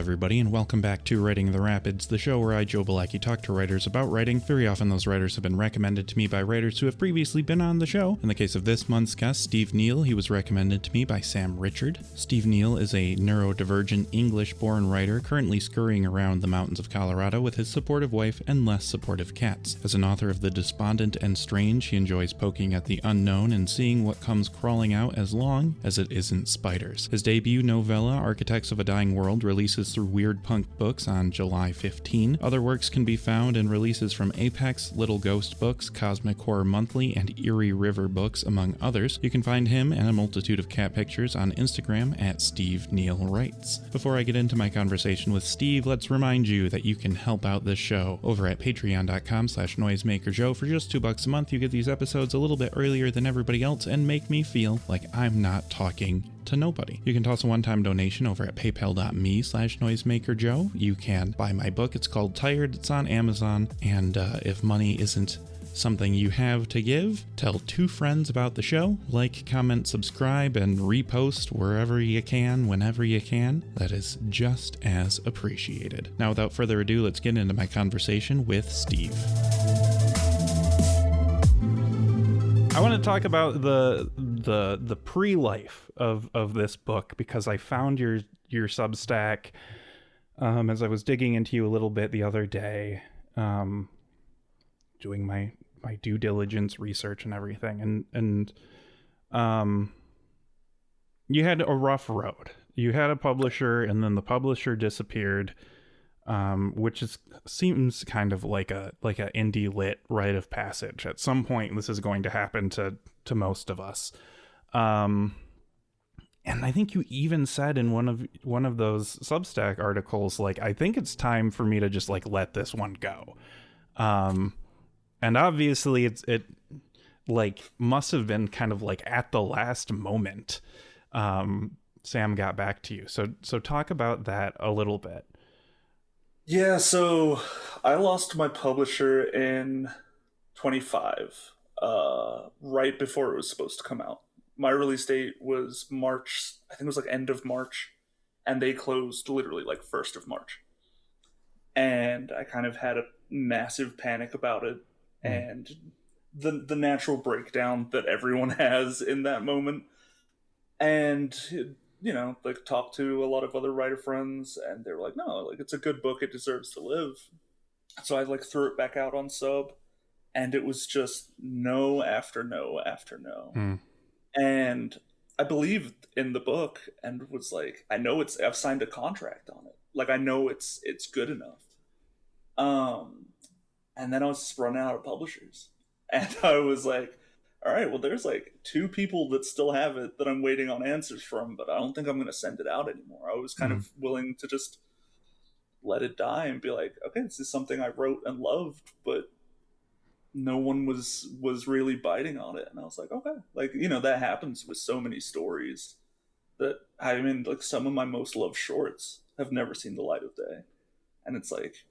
everybody, and welcome back to Writing the Rapids, the show where I, Joe Bielecki, talk to writers about writing. Very often those writers have been recommended to me by writers who have previously been on the show. In the case of this month's guest, Steve Neal, he was recommended to me by Sam Richard. Steve Neal is a neurodivergent English-born writer currently scurrying around the mountains of Colorado with his supportive wife and less supportive cats. As an author of The Despondent and Strange, he enjoys poking at the unknown and seeing what comes crawling out as long as it isn't spiders. His debut novella, Architects of a Dying World, releases through Weird Punk Books on July 15. Other works can be found in releases from Apex, Little Ghost Books, Cosmic Horror Monthly, and Erie River Books, among others. You can find him and a multitude of cat pictures on Instagram at Steve Neal Writes. Before I get into my conversation with Steve, let's remind you that you can help out this show over at patreon.com/noisemakerjoe. For just $2 a month, you get these episodes a little bit earlier than everybody else and make me feel like I'm not talking to nobody. You can toss a one-time donation over at paypal.me/noisemakerjoe. You can buy my book. It's called Tired. It's on Amazon. And if money isn't something you have to give, tell 2 friends about the show. Like, comment, subscribe, and repost wherever you can, whenever you can. That is just as appreciated. Now, without further ado, let's get into my conversation with Steve. I want to talk about the pre-life of this book, because I found your Substack as I was digging into you a little bit the other day, doing my due diligence research and everything, and you had a rough road. You had a publisher, and then the publisher disappeared, which seems kind of like a indie lit rite of passage. At some point, this is going to happen to most of us. And I think you even said in one of those Substack articles, like, I think it's time for me to just like let this one go. And obviously it like must have been kind of like at the last moment Sam got back to you. So talk about that a little bit. Yeah, so I lost my publisher in 25, right before it was supposed to come out. My release date was March, I think it was like end of March, and they closed literally like 1st of March. And I kind of had a massive panic about it, and the natural breakdown that everyone has in that moment. And you know, like, talked to a lot of other writer friends, and they were like, no, like, it's a good book, it deserves to live. So I like threw it back out on Sub, and it was just no after no after no. And I believed in the book and was like, I know I've signed a contract on it. Like, I know it's good enough. And then I was just running out of publishers, and I was like, all right, well, there's like 2 people that still have it that I'm waiting on answers from, but I don't think I'm going to send it out anymore. I was kind of willing to just let it die and be like, okay, this is something I wrote and loved, but no one was really biting on it. And I was like, okay, like, you know, that happens with so many stories that, I mean, like, some of my most loved shorts have never seen the light of day. And it's like,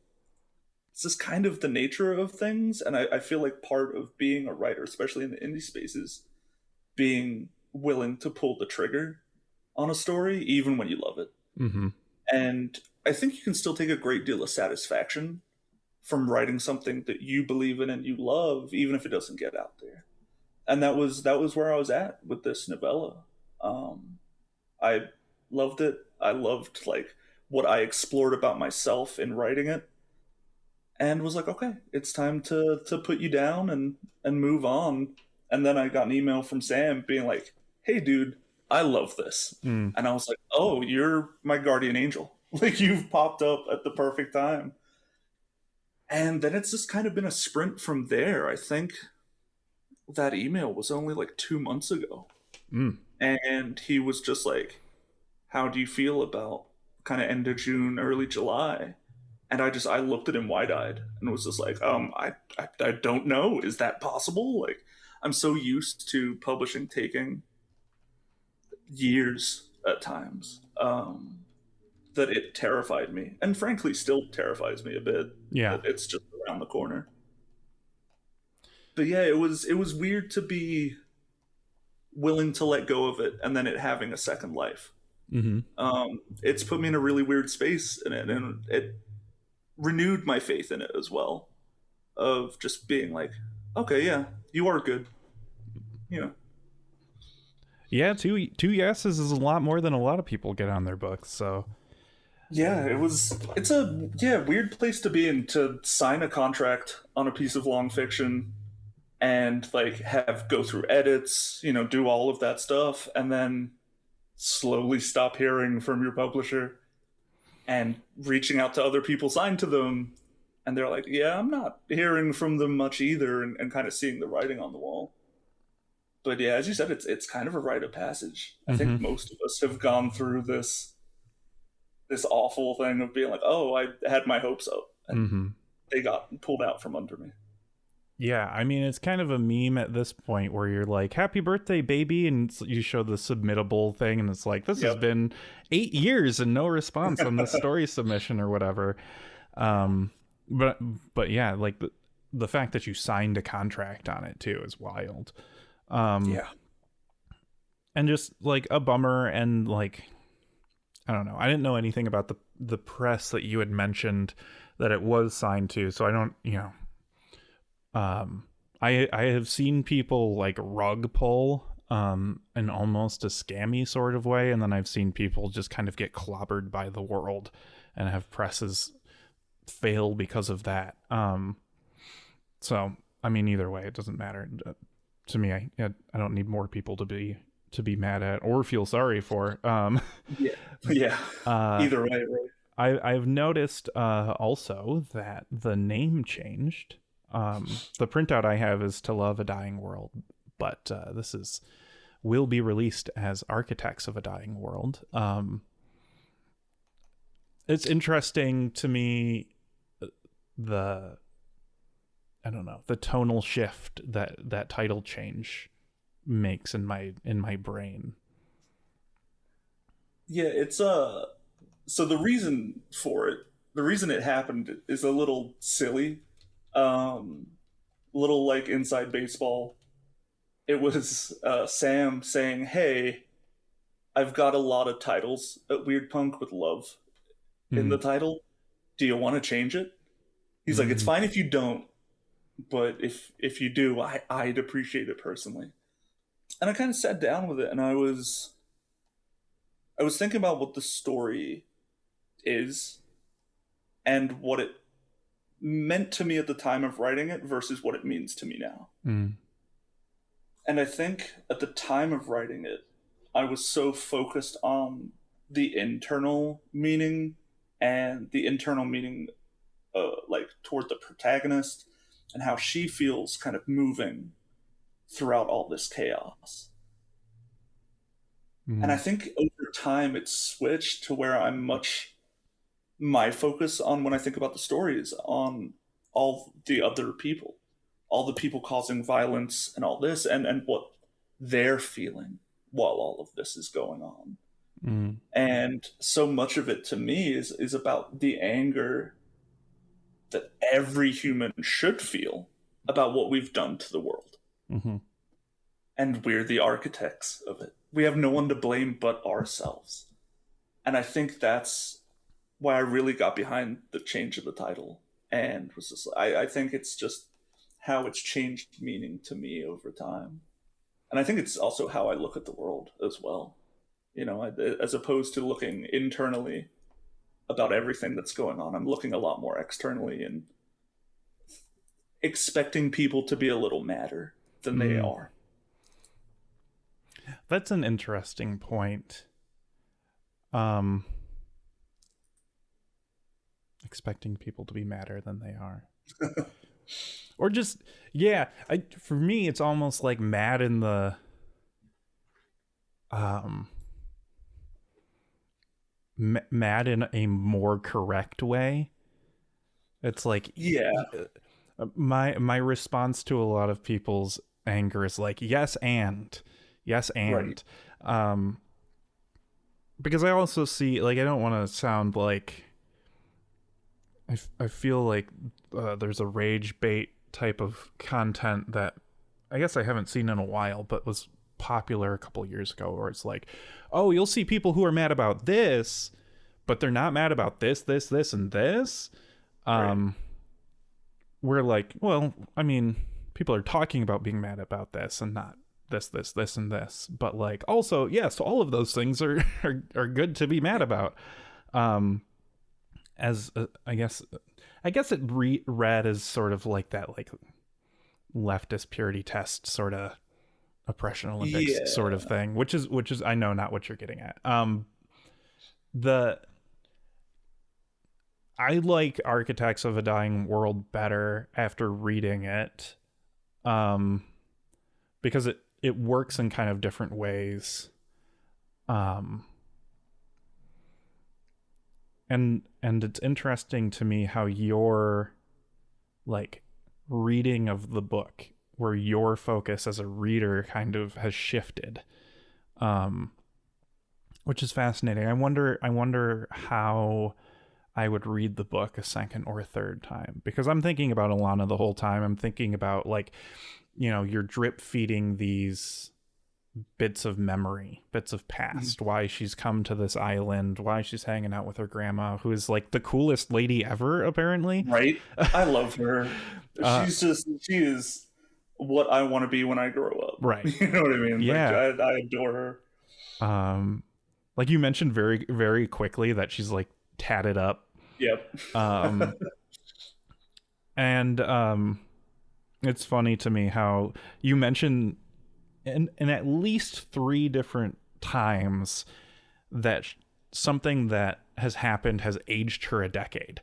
it's just kind of the nature of things. And I feel like part of being a writer, especially in the indie spaces, being willing to pull the trigger on a story, even when you love it. And I think you can still take a great deal of satisfaction from writing something that you believe in and you love, even if it doesn't get out there. And that was where I was at with this novella. I loved it. I loved like what I explored about myself in writing it, and was like, okay, it's time to put you down and move on. And then I got an email from Sam being like, hey, dude, I love this. And I was like, oh, you're my guardian angel. Like, you've popped up at the perfect time. And then it's just kind of been a sprint from there. I think that email was only like 2 months ago. And he was just like, how do you feel about kind of end of June, early July? And I looked at him wide-eyed and was just like, I don't know. Is that possible? Like, I'm so used to publishing taking years at times, that it terrified me. And frankly, still terrifies me a bit. Yeah. It's just around the corner. But yeah, it was weird to be willing to let go of it and then it having a second life. It's put me in a really weird space in it, and it renewed my faith in it as well. Of just being like, okay, yeah, you are good, you know. Yeah, two yeses is a lot more than a lot of people get on their books. So Yeah, it's a weird place to be in, to sign a contract on a piece of long fiction and like have go through edits, do all of that stuff, and then slowly stop hearing from your publisher and reaching out to other people signed to them, and they're like, yeah, I'm not hearing from them much either, and kind of seeing the writing on the wall. But yeah, as you said, it's kind of a rite of passage. I think most of us have gone through this awful thing of being like, oh, I had my hopes up, and they got pulled out from under me. Yeah, I mean, it's kind of a meme at this point where you're like, happy birthday, baby, and you show the submittable thing, and it's like, this has been 8 years and no response on this story submission or whatever. But yeah, like the fact that you signed a contract on it too is wild. And just like a bummer, and like, I don't know, I didn't know anything about the press that you had mentioned that it was signed to, so I don't, I have seen people like rug pull in almost a scammy sort of way, and then I've seen people just kind of get clobbered by the world and have presses fail because of that. So I mean, either way, it doesn't matter to me. I don't need more people to be mad at or feel sorry for. Either way, right? I've noticed also that the name changed. The printout I have is To Love a Dying World, but this will be released as Architects of a Dying World. It's interesting to me, the tonal shift that title change makes in my brain. Yeah, it's so the reason it happened is a little silly. Little like inside baseball. It was Sam saying, hey, I've got a lot of titles at Weird Punk with love in the title. Do you want to change it? He's like, it's fine if you don't, but if you do, I'd appreciate it personally. And I kind of sat down with it, and I was thinking about what the story is and what it meant to me at the time of writing it versus what it means to me now. And I think at the time of writing it, I was so focused on the internal meaning, and the internal meaning like toward the protagonist and how she feels kind of moving throughout all this chaos. And I think over time it's switched to where my focus on, when I think about the story, is on all the other people, all the people causing violence and all this, and what they're feeling while all of this is going on. And so much of it to me is about the anger that every human should feel about what we've done to the world. And we're the architects of it. We have no one to blame but ourselves. And I think that's why I really got behind the change of the title, and was just, I think it's just how it's changed meaning to me over time. And I think it's also how I look at the world as well. As opposed to looking internally about everything that's going on, I'm looking a lot more externally and expecting people to be a little madder than they are. That's an interesting point. Expecting people to be madder than they are. Or just, for me, it's almost like mad in the mad in a more correct way. It's like, my response to a lot of people's anger is like, yes and right. Because I also see, like, I don't want to sound like, I feel like there's a rage bait type of content that I guess I haven't seen in a while, but was popular a couple years ago, where it's like, oh, you'll see people who are mad about this, but they're not mad about this, and this. Right. We're like, well, I mean, people are talking about being mad about this and not this, and this. But like, also, yes, all of those things are good to be mad about. As I guess it read as sort of like that, like leftist purity test sort of oppression Olympics sort of thing, which is I know not what you're getting at. I like Architects of a Dying World better after reading it, because it works in kind of different ways, and it's interesting to me how your like reading of the book, where your focus as a reader kind of has shifted, which is fascinating. I wonder how I would read the book a second or a third time, because I'm thinking about Alana the whole time. I'm thinking about, like, you're drip feeding these bits of memory, bits of past, why she's come to this island, why she's hanging out with her grandma, who is like the coolest lady ever, apparently. Right. I love her. She is what I want to be when I grow up. Right. You know what I mean? Yeah. Like, I adore her. Like you mentioned very, very quickly that she's like tatted up. Yep. And it's funny to me how you mention in at least 3 different times that something that has happened has aged her a decade.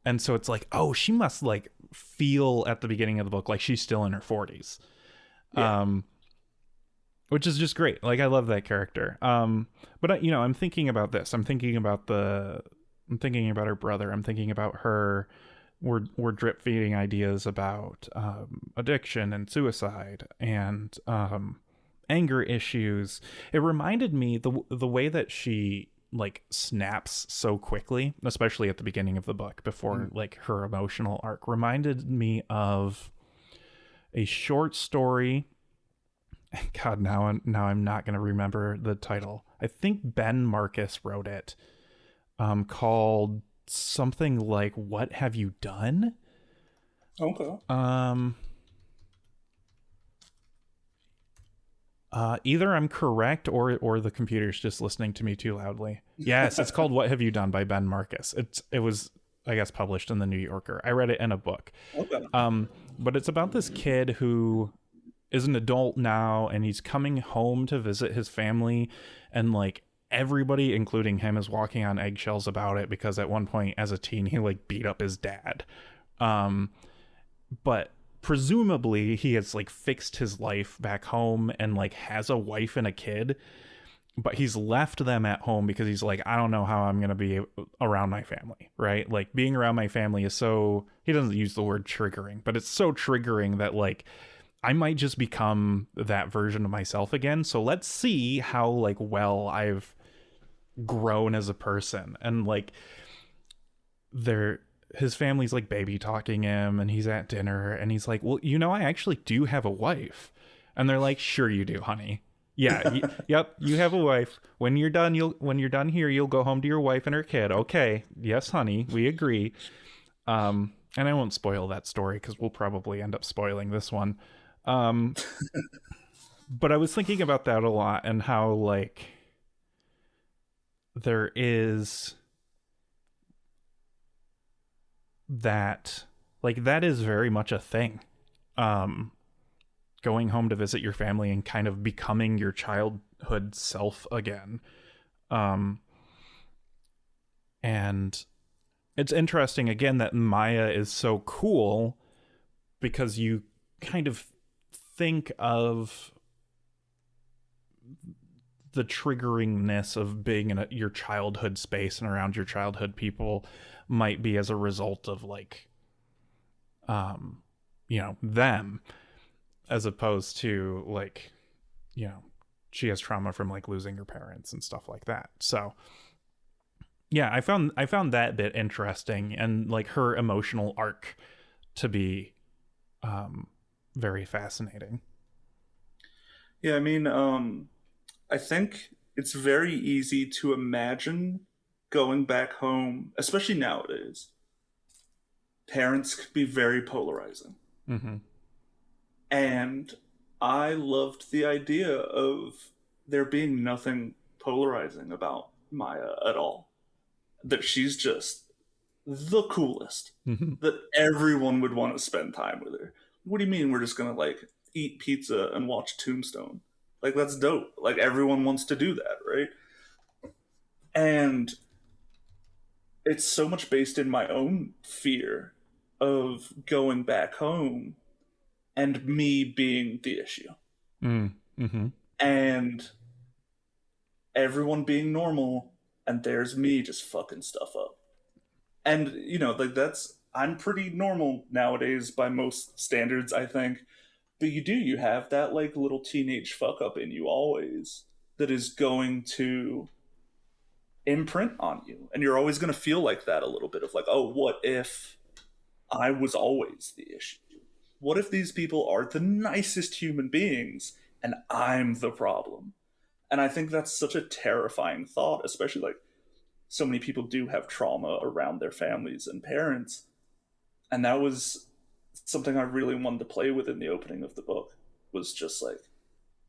And so it's like, oh, she must like feel at the beginning of the book like she's still in her 40s. Yeah. Which is just great. Like, I love that character. But I'm thinking about this. I'm thinking about her brother. I'm thinking about her. We're drip feeding ideas about addiction and suicide and anger issues. It reminded me the way that she like snaps so quickly, especially at the beginning of the book before like her emotional arc, reminded me of a short story. God, now I'm not going to remember the title. I think Ben Marcus wrote it, called something like "What Have You Done?" Okay. Either I'm correct or the computer's just listening to me too loudly. Yes, it's called "What Have You Done" by Ben Marcus. It was, I guess, published in the New Yorker. I read it in a book. Okay. But it's about this kid who is an adult now, and he's coming home to visit his family, and like everybody, including him, is walking on eggshells about it, because at one point as a teen he like beat up his dad. But presumably he has like fixed his life back home and like has a wife and a kid, but he's left them at home because he's like, I don't know how I'm going to be around my family, right? Like, being around my family is so, he doesn't use the word triggering, but it's so triggering that like I might just become that version of myself again. So let's see how like well I've grown as a person. And like his family's like baby talking him, and he's at dinner and he's like, well, I actually do have a wife. And they're like, sure you do, honey. Yeah. Yep. You have a wife. When you're done here, you'll go home to your wife and her kid. Okay. Yes, honey. We agree. And I won't spoil that story because we'll probably end up spoiling this one. But I was thinking about that a lot, and how like there is that, like, that is very much a thing. Going home to visit your family and kind of becoming your childhood self again. And it's interesting again that Maya is so cool, because you kind of think of the triggeringness of being in your childhood space and around your childhood people might be as a result of like, them, as opposed to like, she has trauma from like losing her parents and stuff like that. So yeah, I found that bit interesting, and like her emotional arc to be very fascinating. Yeah, I mean, I think it's very easy to imagine going back home, especially nowadays. Parents could be very polarizing. Mm-hmm. And I loved the idea of there being nothing polarizing about Maya at all. That she's just the coolest. Mm-hmm. That everyone would want to spend time with her. What do you mean we're just gonna like eat pizza and watch Tombstone? Like that's dope. Like everyone wants to do that, right? And it's so much based in my own fear of going back home and me being the issue. Mm-hmm. And everyone being normal and there's me just fucking stuff up. And like that's I'm pretty normal nowadays by most standards, I think. But you have that like little teenage fuck up in you always that is going to imprint on you. And you're always going to feel like that a little bit of like, oh, what if I was always the issue? What if these people are the nicest human beings and I'm the problem? And I think that's such a terrifying thought, especially like so many people do have trauma around their families and parents. And that was something I really wanted to play with in the opening of the book, was just like,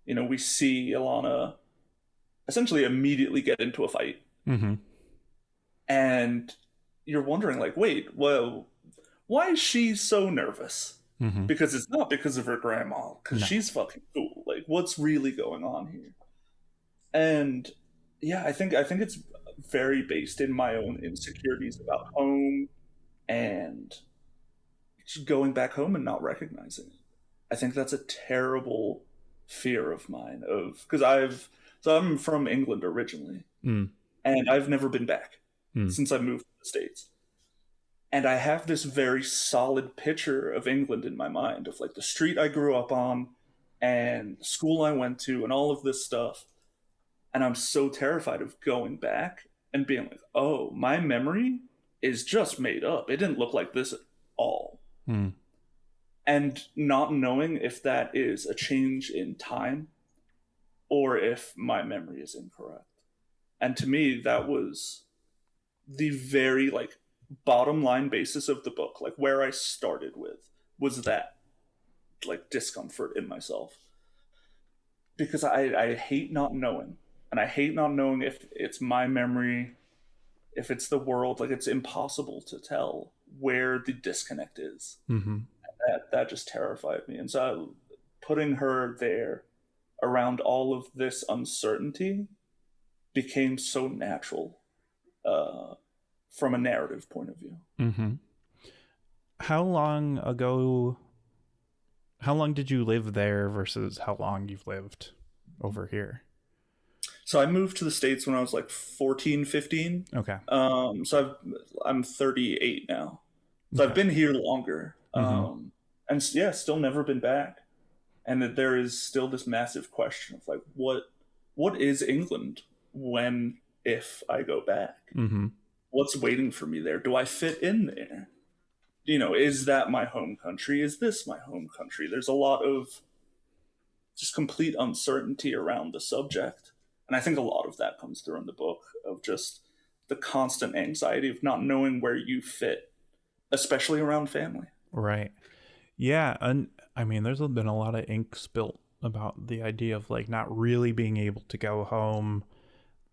we see Ilana essentially immediately get into a fight. Mm-hmm. And you're wondering like, wait, well, why is she so nervous? Mm-hmm. Because it's not because of her grandma, because she's fucking cool. Like, what's really going on here? And yeah, I think it's very based in my own insecurities about home and going back home and not recognizing it. I think that's a terrible fear of mine, of because I'm from England originally, and I've never been back since I moved to the States. And I have this very solid picture of England in my mind, of like the street I grew up on and the school I went to and all of this stuff. And I'm so terrified of going back and being like, oh, my memory is just made up. It didn't look like this at all. And not knowing if that is a change in time or if my memory is incorrect. And to me, that was the very like bottom line basis of the book, like where I started with was that like discomfort in myself. Because I hate not knowing. And I hate not knowing if it's my memory, if it's the world. Like it's impossible to tell where the disconnect is. Mm-hmm. That just terrified me. And so putting her there around all of this uncertainty became so natural from a narrative point of view. Mm-hmm. How long did you live there versus how long you've lived over here? So I moved to the States when I was like 14, 15. Okay. So I'm 38 now. So okay. I've been here longer. Mm-hmm. And yeah, still never been back. And that there is still this massive question of like, what is England if I go back? Mm-hmm. What's waiting for me there? Do I fit in there? Is that my home country? Is this my home country? There's a lot of just complete uncertainty around the subject. And I think a lot of that comes through in the book, of just the constant anxiety of not knowing where you fit, especially around family. Right. Yeah. And I mean, there's been a lot of ink spilt about the idea of like not really being able to go home.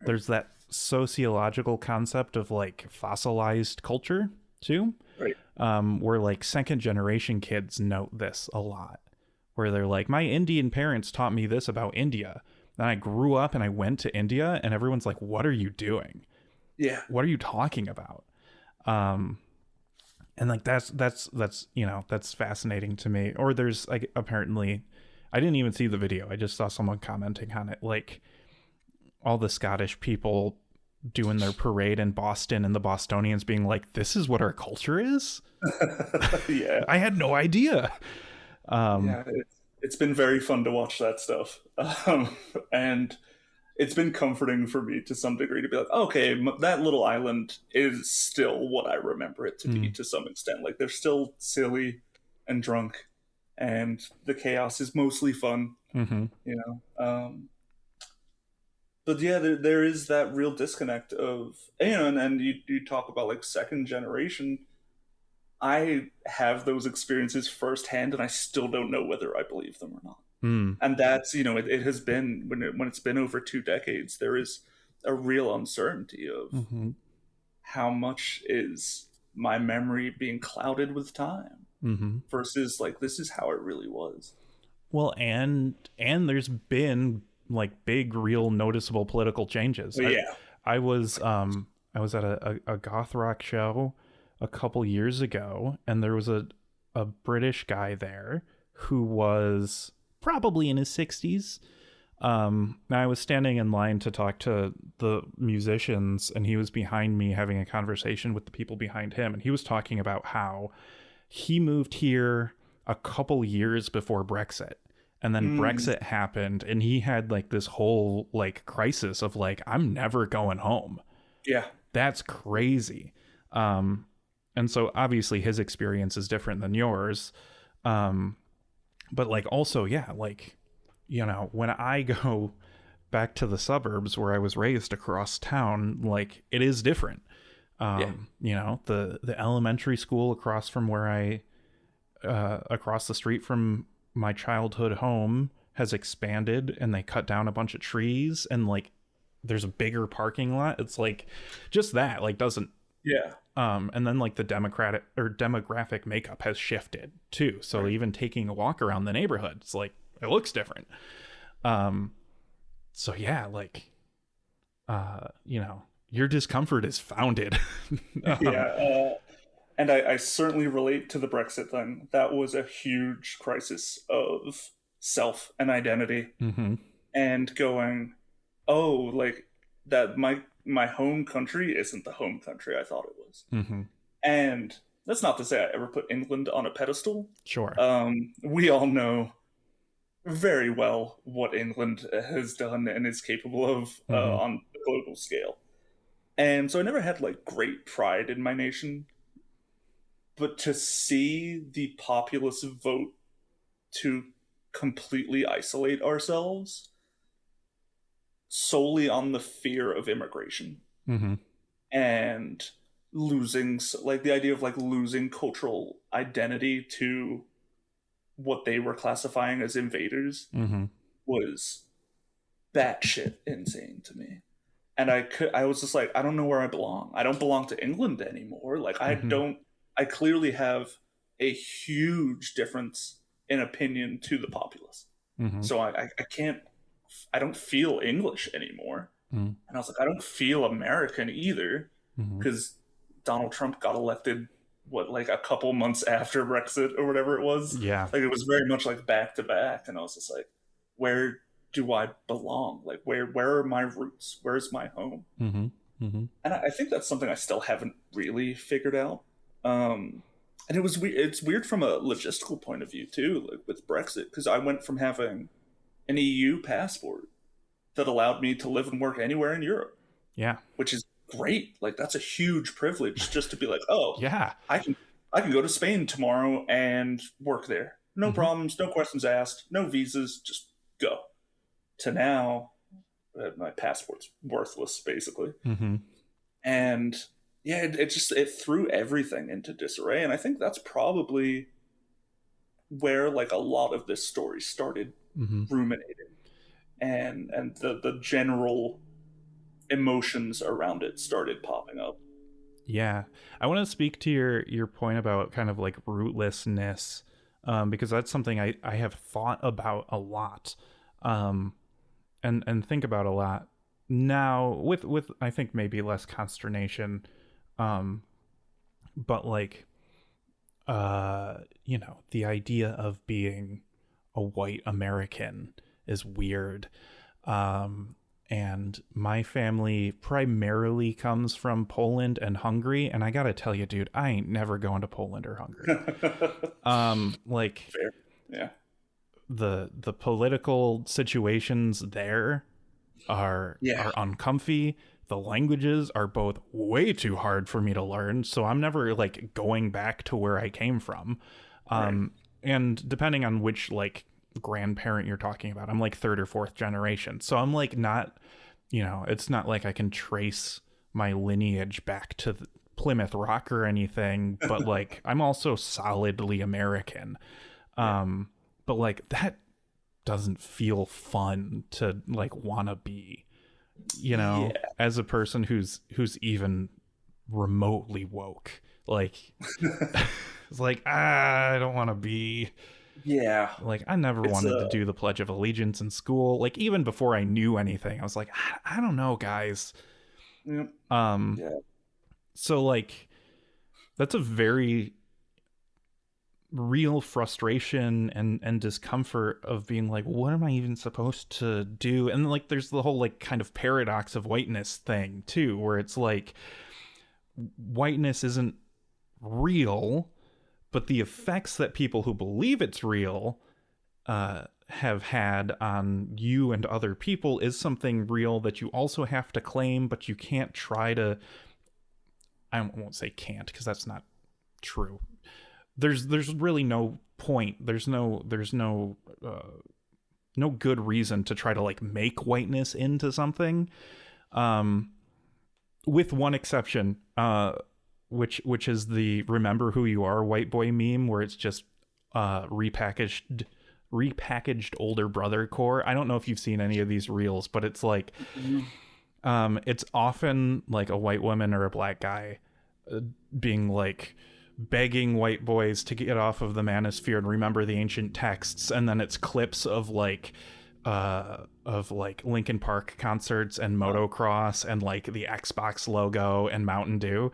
Right. There's that sociological concept of like fossilized culture too. Right. Where like second generation kids note this a lot, where they're like, my Indian parents taught me this about India. Then I grew up and I went to India and everyone's like, what are you doing? Yeah. What are you talking about? And like, that's fascinating to me. Or there's like, apparently, I didn't even see the video. I just saw someone commenting on it. Like all the Scottish people doing their parade in Boston and the Bostonians being like, this is what our culture is. Yeah. I had no idea. Yeah. It's been very fun to watch that stuff. And it's been comforting for me to some degree to be like, okay, that little island is still what I remember it to be to some extent. Like they're still silly and drunk and the chaos is mostly fun, Mm-hmm. you know. But yeah, there is that real disconnect of, you know, and you talk about like second generation. I have those experiences firsthand, and I still don't know whether I believe them or not. Mm. And that's, you know, it has been when it's been over 2 decades, there is a real uncertainty of Mm-hmm. how much is my memory being clouded with time Mm-hmm. versus like this is how it really was. Well, and there's been like big, real, noticeable political changes. But yeah, I was at a goth rock show a couple years ago, and there was a British guy there who was probably in his 60s. I was standing in line to talk to the musicians, and he was behind me having a conversation with the people behind him, and he was talking about how he moved here a couple years before Brexit. And then Brexit happened, and he had like this whole like crisis of like, I'm never going home. yeah, That's crazy. And so obviously his experience is different than yours. But like also, yeah, like, you know, when I go back to the suburbs where I was raised across town, like it is different. You know, the elementary school across from where across the street from my childhood home has expanded, and they cut down a bunch of trees, and like there's a bigger parking lot. It's like just that like doesn't. yeah. And then like the demographic makeup has shifted too. So right. Even taking a walk around the neighborhood, it's like it looks different. So yeah, like you know, your discomfort is founded. Yeah. And I certainly relate to the Brexit thing. That was a huge crisis of self and identity. Mm-hmm. And going, oh, like that my home country isn't the home country I thought it was. Mm-hmm. And that's not to say I ever put England on a pedestal. Sure. We all know very well what England has done and is capable of on the global scale. And so I never had like great pride in my nation. But to see the populace vote to completely isolate ourselves solely on the fear of immigration and losing, like the idea of like losing cultural identity to what they were classifying as invaders was batshit insane to me. And I was just like, I don't know where I belong. I don't belong to England anymore. Like I clearly have a huge difference in opinion to the populace. So I don't feel English anymore. And I was like, I don't feel American either, because Donald Trump got elected, like a couple months after Brexit or whatever it was? Yeah. Like it was very much like back to back. And I was just like, where do I belong? Like where are my roots? Where's my home? And I think that's something I still haven't really figured out. And it's weird from a logistical point of view too, like with Brexit, because I went from having an EU passport that allowed me to live and work anywhere in Europe. Yeah. Which is great. Like that's a huge privilege just to be like, oh yeah, I can go to Spain tomorrow and work there. No problems, no questions asked, no visas, just go. To now, my passport's worthless basically. And yeah, it threw everything into disarray, and I think that's probably where like a lot of this story started ruminating, and the general emotions around it started popping up. Yeah, I want to speak to your point about kind of like rootlessness, because that's something I have thought about a lot, and think about a lot now with I think maybe less consternation. But like, you know, the idea of being a white American is weird. And my family primarily comes from Poland and Hungary. And I gotta tell you, dude, I ain't never going to Poland or Hungary. Like, fair. Yeah. The political situations there are uncomfy. The languages are both way too hard for me to learn, so I'm never like going back to where I came from. Right. and depending on which like grandparent you're talking about, I'm like third or fourth generation. So I'm like not, it's not like I can trace my lineage back to Plymouth Rock or anything, but like I'm also solidly American. But like that doesn't feel fun to like want to be, as a person who's even remotely woke. Like it's like, I don't want to be. Yeah. Like, I never wanted to do the Pledge of Allegiance in school. Like, even before I knew anything, I was like, I don't know, guys. Yeah. So, like, that's a very real frustration and discomfort of being like, what am I even supposed to do? And, like, there's the whole, like, kind of paradox of whiteness thing, too, where it's like, whiteness isn't real, but the effects that people who believe it's real have had on you and other people is something real that you also have to claim, but you can't try to. I won't say can't, because that's not true. There's really no point. There's no good reason to try to like make whiteness into something. With one exception. Which is the remember who you are white boy meme, where it's just repackaged older brother core. I don't know if you've seen any of these reels, but it's like it's often like a white woman or a black guy being like begging white boys to get off of the manosphere and remember the ancient texts, and then it's clips of like Linkin Park concerts and motocross and like the Xbox logo and Mountain Dew.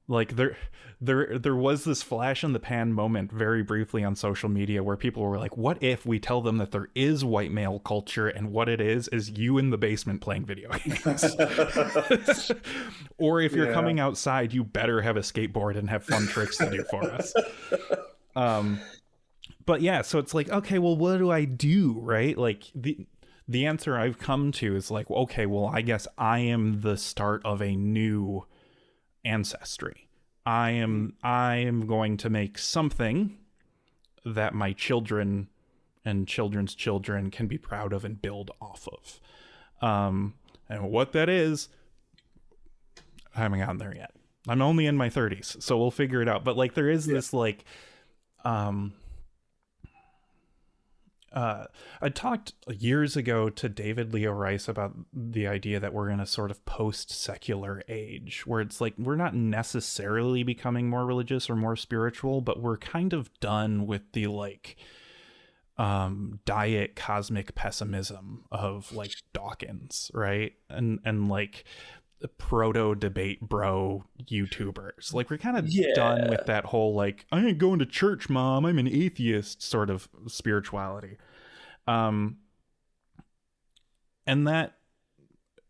Like there was this flash in the pan moment very briefly on social media where people were like, what if we tell them that there is white male culture and what it is you in the basement playing video games? Or if you're coming outside, you better have a skateboard and have fun tricks to do for us. But yeah, so it's like, okay, well, what do I do? Right? Like the answer I've come to is like, okay, well, I guess I am the start of a new ancestry. I am going to make something that my children and children's children can be proud of and build off of. And what that is, I haven't gotten there yet. I'm only in my 30s, so we'll figure it out. But like there is this like I talked years ago to David Leo Rice about the idea that we're in a sort of post-secular age where it's like we're not necessarily becoming more religious or more spiritual, but we're kind of done with the like diet cosmic pessimism of like Dawkins, right? And like proto debate bro YouTubers. Like we're kind of done with that whole like, I ain't going to church, mom, I'm an atheist sort of spirituality. And that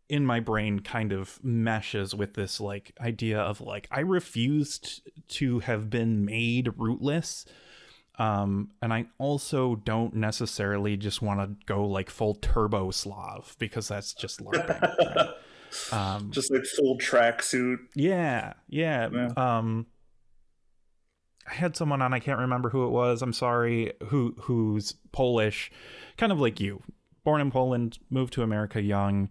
in my brain kind of meshes with this like idea of like I refused to have been made rootless. And I also don't necessarily just want to go like full turbo Slav because that's just LARPing. Right? Just like full tracksuit. Yeah. I had someone on, I can't remember who it was, I'm sorry, who's Polish, kind of like you, born in Poland, moved to America young,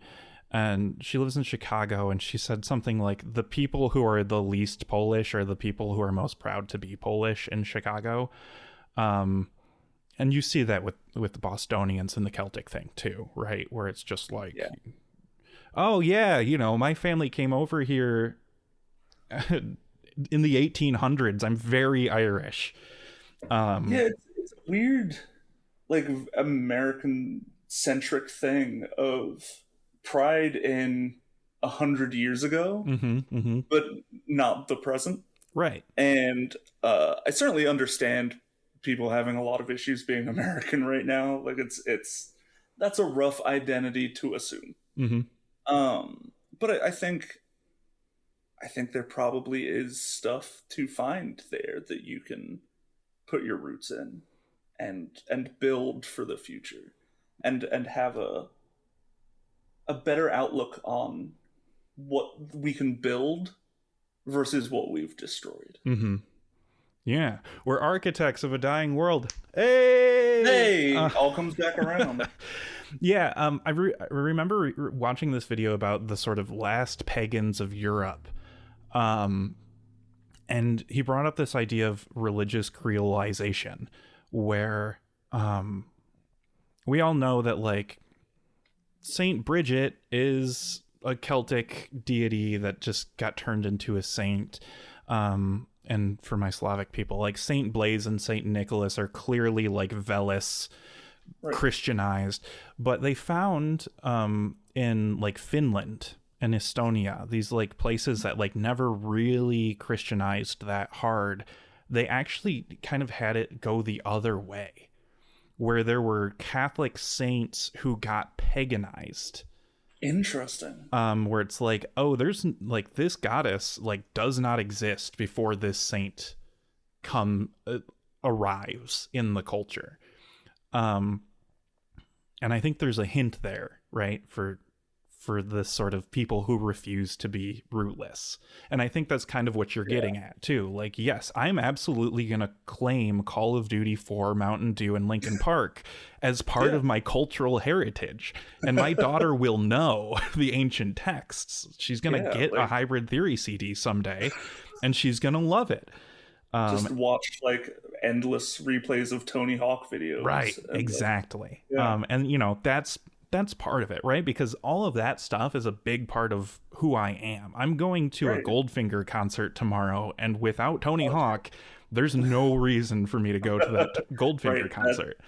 and she lives in Chicago, and she said something like, the people who are the least Polish are the people who are most proud to be Polish in Chicago. And you see that with the Bostonians and the Celtic thing too, right? Where it's just like, oh yeah, my family came over here in the 1800s. I'm very Irish. It's a weird, like American-centric thing of pride in 100 years ago, but not the present. Right. And I certainly understand people having a lot of issues being American right now. Like that's a rough identity to assume. But I think there probably is stuff to find there that you can put your roots in and build for the future and have a better outlook on what we can build versus what we've destroyed. Yeah, we're architects of a dying world. Hey, All comes back around. Yeah, I remember watching this video about the sort of last pagans of Europe, um, and he brought up this idea of religious creolization, where we all know that like Saint Bridget is a Celtic deity that just got turned into a saint. And for my Slavic people, like Saint Blaise and Saint Nicholas are clearly like Velis Christianized, but they found in like Finland and Estonia, these like places that like never really Christianized that hard, they actually kind of had it go the other way, where there were Catholic saints who got paganized. Interesting. Where it's like, oh, there's like this goddess like does not exist before this saint arrives in the culture. And I think there's a hint there, right, for this sort of people who refuse to be rootless. And I think that's kind of what you're getting at too. Like, yes, I'm absolutely going to claim Call of Duty 4, Mountain Dew, and Linkin Park as part of my cultural heritage. And my daughter will know the ancient texts. She's going to get a Hybrid Theory CD someday, and she's going to love it. Just watch like endless replays of Tony Hawk videos. Right, exactly. And, you know, that's part of it, right? Because all of that stuff is a big part of who I am. I'm going to a Goldfinger concert tomorrow, and without Tony Hawk, there's no reason for me to go to that Goldfinger concert.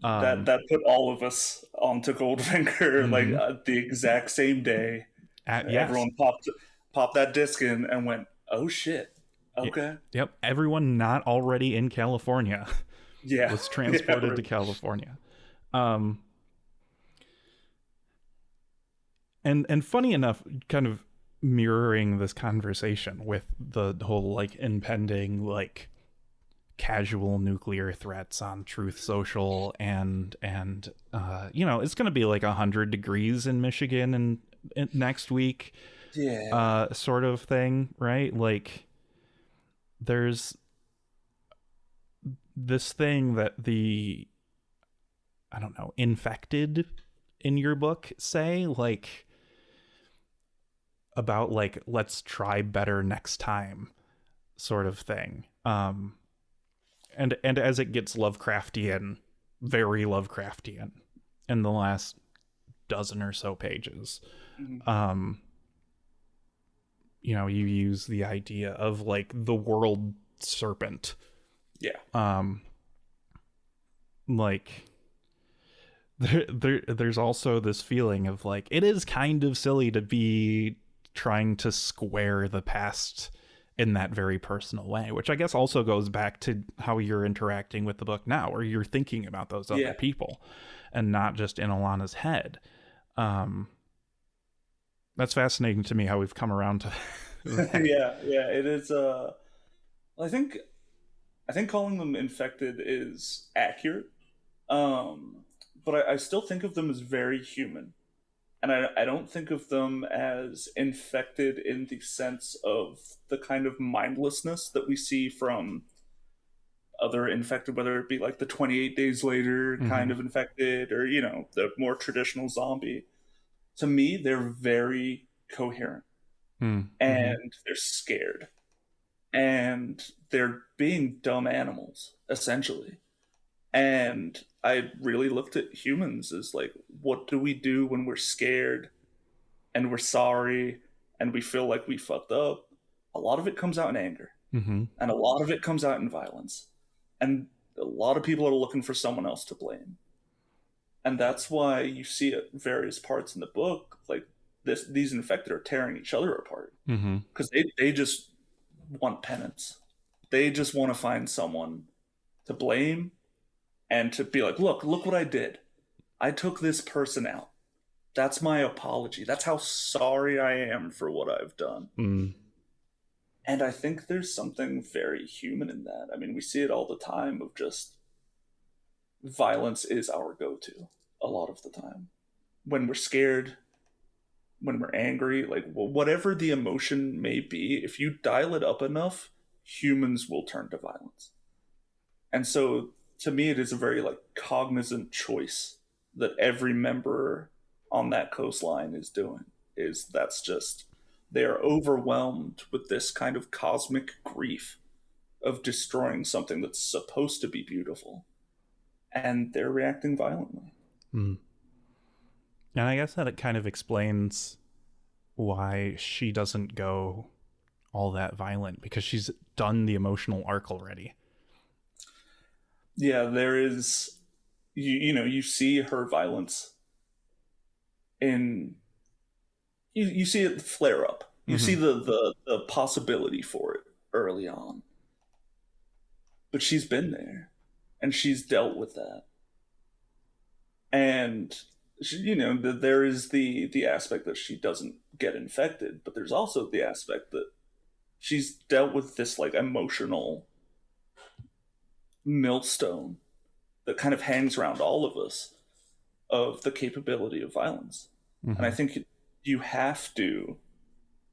That put all of us onto Goldfinger like the exact same day. Everyone popped that disc in and went, "Oh shit, okay." Yep, everyone not already in California was transported to California. And funny enough, kind of mirroring this conversation with the whole like impending like casual nuclear threats on Truth Social and you know, it's going to be like 100 degrees in Michigan and next week. Sort of thing, right? Like there's this thing that the, I don't know, infected in your book say, like, about like, let's try better next time sort of thing. And as it gets Lovecraftian, very Lovecraftian in the last dozen or so pages, you know, you use the idea of like the world serpent. Like there's also this feeling of like, it is kind of silly to be trying to square the past in that very personal way, which I guess also goes back to how you're interacting with the book now, where you're thinking about those other people and not just in Alana's head. That's fascinating to me how we've come around to it is. I think calling them infected is accurate, but I still think of them as very human. And I don't think of them as infected in the sense of the kind of mindlessness that we see from other infected, whether it be like the 28 Days Later kind of infected, or, you know, the more traditional zombie. To me, they're very coherent. And they're scared. And they're being dumb animals, essentially. And I really looked at humans as like, what do we do when we're scared and we're sorry and we feel like we fucked up? A lot of it comes out in anger. And a lot of it comes out in violence. And a lot of people are looking for someone else to blame. And that's why you see at various parts in the book, like these infected are tearing each other apart. Because they just want penance. They just want to find someone to blame and to be like, look what I did. I took this person out. That's my apology. That's how sorry I am for what I've done. And I think there's something very human in that. I mean, we see it all the time of just violence is our go-to a lot of the time. When we're scared, when we're angry, like whatever the emotion may be, if you dial it up enough, humans will turn to violence. And so to me, it is a very like cognizant choice that every member on that coastline is doing. Is that's just they are overwhelmed with this kind of cosmic grief of destroying something that's supposed to be beautiful, and they're reacting violently. Mm. And I guess that it kind of explains why she doesn't go all that violent, because she's done the emotional arc already. Yeah, there is, you know, you see her violence in, you see it flare up. You see the possibility for it early on. But she's been there, and she's dealt with that. And she, you know, there is the aspect that she doesn't get infected, but there's also the aspect that she's dealt with this like emotional millstone that kind of hangs around all of us of the capability of violence. And I think you have to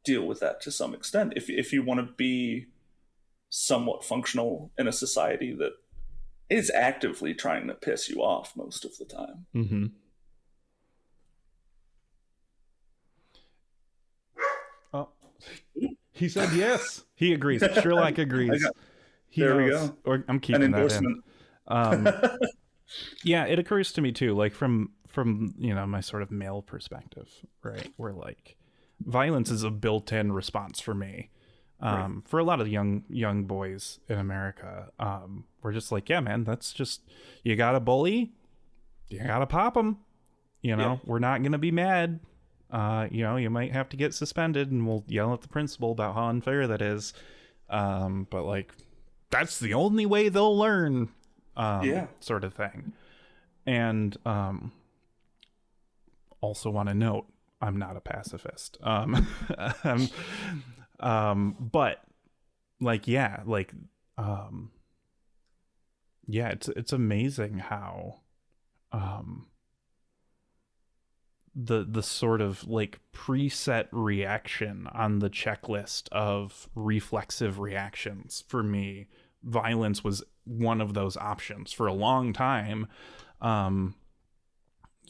deal with that to some extent if you want to be somewhat functional in a society that is actively trying to piss you off most of the time. Mm-hmm. Oh, he said yes. He agrees. Sherlock agrees. There we go. Or I'm keeping that in. Yeah, it occurs to me too, like from you know, my sort of male perspective, right? Where like violence is a built-in response for me. For a lot of young boys in America, we're just like, yeah, man, that's just, you gotta bully, you gotta pop them. You know, we're not gonna be mad. You know, you might have to get suspended, and we'll yell at the principal about how unfair that is. But like, that's the only way they'll learn. Sort of thing. And also want to note, I'm not a pacifist. But like, yeah, it's amazing how the sort of like preset reaction on the checklist of reflexive reactions, for me, violence was one of those options for a long time,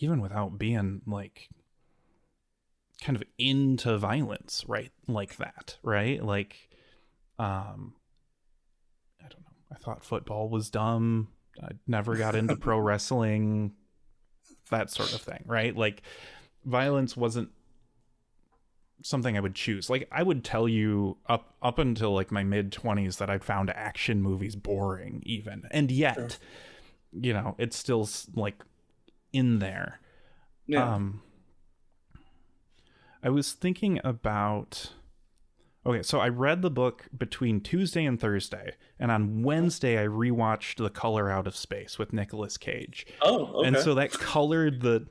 even without being like kind of into violence, right? Like that, right? Like, I don't know. I thought football was dumb. I never got into pro wrestling, that sort of thing, right? Like, violence wasn't something I would choose. Like, I would tell you up until like my mid-20s that I'd found action movies boring even. And yet, you know, it's still like in there. Yeah. I was thinking about, okay, so I read the book between Tuesday and Thursday, and on Wednesday I rewatched The Color Out of Space with Nicolas Cage. Oh, okay. And so that colored the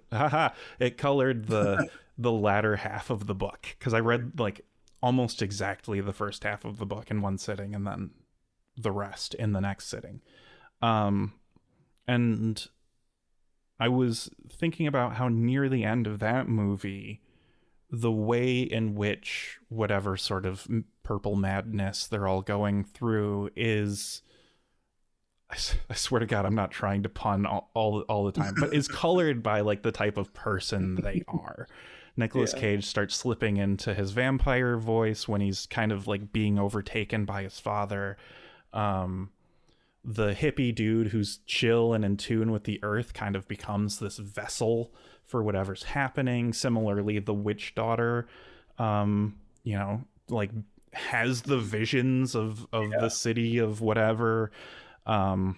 the latter half of the book, because I read like almost exactly the first half of the book in one sitting, and then the rest in the next sitting. And I was thinking about how near the end of that movie, the way in which whatever sort of purple madness they're all going through is, I swear to God, I'm not trying to pun all the time, but is colored by like the type of person they are. Nicolas Cage starts slipping into his vampire voice when he's kind of like being overtaken by his father. The hippie dude who's chill and in tune with the earth kind of becomes this vessel for whatever's happening. Similarly, the witch daughter, you know, like has the visions of the city of whatever. And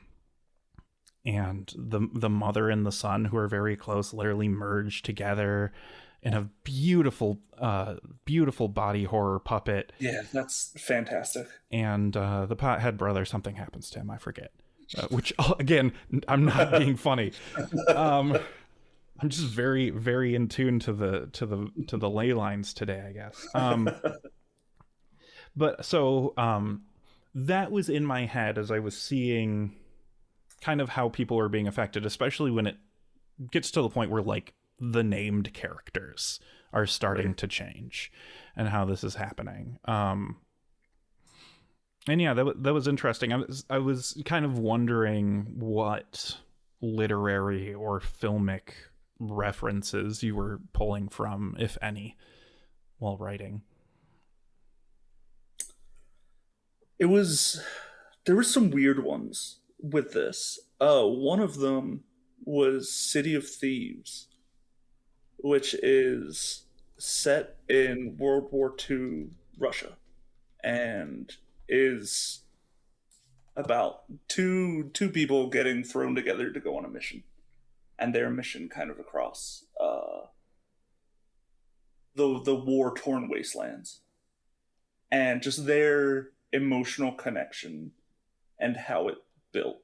the mother and the son, who are very close, literally merge together in a beautiful body horror puppet. Yeah, that's fantastic. And the pothead brother, something happens to him, I forget. Which again, I'm not being funny. I'm just very, very in tune to the ley lines today, I guess. But so that was in my head as I was seeing kind of how people are being affected, especially when it gets to the point where like the named characters are starting to change and how this is happening. And yeah, that was interesting. I was kind of wondering what literary or filmic references you were pulling from, if any, while writing. There were some weird ones with this. One of them was City of Thieves, which is set in World War II Russia and is about two people getting thrown together to go on a mission, and their mission kind of across the war torn wastelands, and just their emotional connection and how it built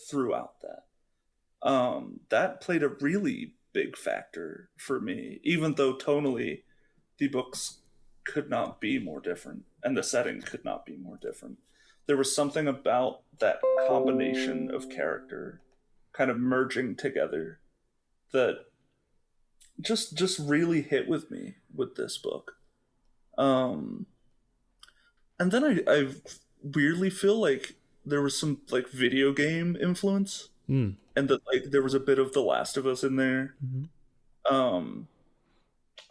throughout that. That played a really big factor for me, even though tonally the books could not be more different and the setting could not be more different. There was something about that combination of character kind of merging together that just really hit with me with this book. And then I weirdly feel like there was some like video game influence, and that like there was a bit of The Last of Us in there. I